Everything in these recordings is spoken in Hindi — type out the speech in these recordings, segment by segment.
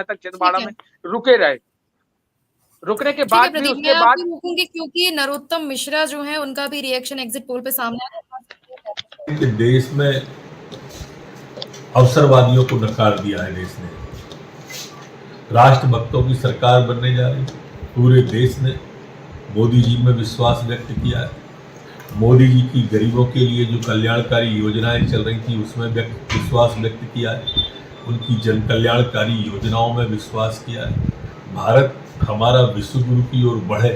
तक ठीक छिंदवाड़ा है। में रुके रहे। रुकने के ठीक है बाद भी प्रदीप, मैं उसके बाद आपको रोकूंगी क्योंकि नरोत्तम मिश्रा जो है उनका भी रिएक्शन एग्जिट पोल पे सामने आया है। कि देश में अवसरवादियों को नकार दिया है। देश ने राष्ट्रभक्तों की सरकार बनने जा रही। पूरे देश ने मोदी जी में विश्वास व्यक्त किया है। मोदी जी की गरीबों के लिए जो कल्याणकारी योजनाएं चल रही थी उसमें विश्वास व्यक्त किया है। उनकी जन कल्याणकारी योजनाओं में विश्वास किया है। भारत हमारा विश्व गुरु की ओर बढ़े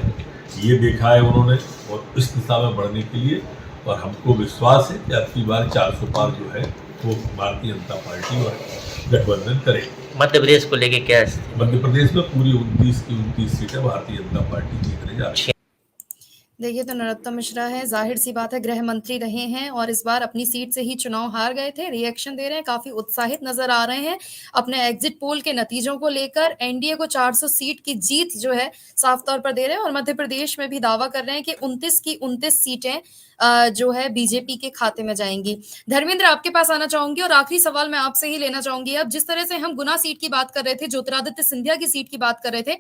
ये देखा है उन्होंने, और इस दिशा में बढ़ने के लिए और हमको विश्वास है कि अब की बार 400 पार जो है वो भारतीय जनता पार्टी और गठबंधन करेगी। मध्य प्रदेश को लेके क्या है? मध्य प्रदेश में पूरी 29 की 29 सीटें भारतीय जनता पार्टी जीतने जा रही है। देखिए, तो नरोत्तम मिश्रा है, जाहिर सी बात है गृह मंत्री रहे हैं और इस बार अपनी सीट से ही चुनाव हार गए थे। रिएक्शन दे रहे हैं, काफी उत्साहित नजर आ रहे हैं अपने एग्जिट पोल के नतीजों को लेकर। एनडीए को 400 सीट की जीत जो है साफ तौर पर दे रहे हैं और मध्य प्रदेश में भी दावा कर रहे हैं कि 29 की 29 सीटें जो है बीजेपी के खाते में जाएंगी। धर्मेंद्र, आपके पास आना चाहूंगी और आखिरी सवाल मैं आपसे ही लेना चाहूंगी। अब जिस तरह से हम गुना सीट की बात कर रहे थे, ज्योतिरादित्य सिंधिया की सीट की बात कर रहे थे,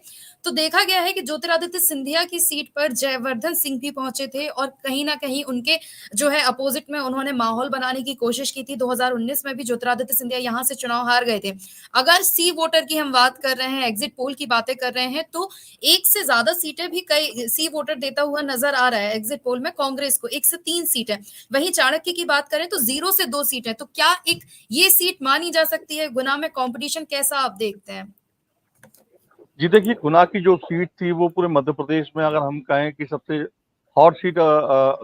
तो देखा गया है कि ज्योतिरादित्य सिंधिया की सीट पर जयवर्धन सिंह भी पहुंचे थे और कहीं ना कहीं उनके जो है अपोजिट में उन्होंने माहौल बनाने की कोशिश की थी। 2019 में भी ज्योतिरादित्य सिंधिया यहां से चुनाव हार गए थे। अगर सी वोटर की हम बात कर रहे हैं, एग्जिट पोल की बातें कर रहे हैं, तो एक से ज्यादा सीटें भी कई सी वोटर देता हुआ नजर आ रहा है एग्जिट पोल में कांग्रेस को। 1 से 3 सीटें। वहीं चाणक्य की बात करें तो 0 से 2 सीटें। तो क्या एक ये सीट मानी जा सकती है? गुना में कंपटीशन कैसा आप देखते हैं? जी देखिए, गुना की जो सीट थी वो पूरे मध्य प्रदेश में अगर हम कहें कि सबसे हॉट सीट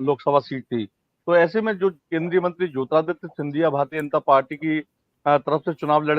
लोकसभा सीट थी। तो ऐसे में जो केंद्रीय मंत्री ज्योतिरादित्य सिंधिया भारतीय जनता पार्टी की तरफ से चुनाव लड़े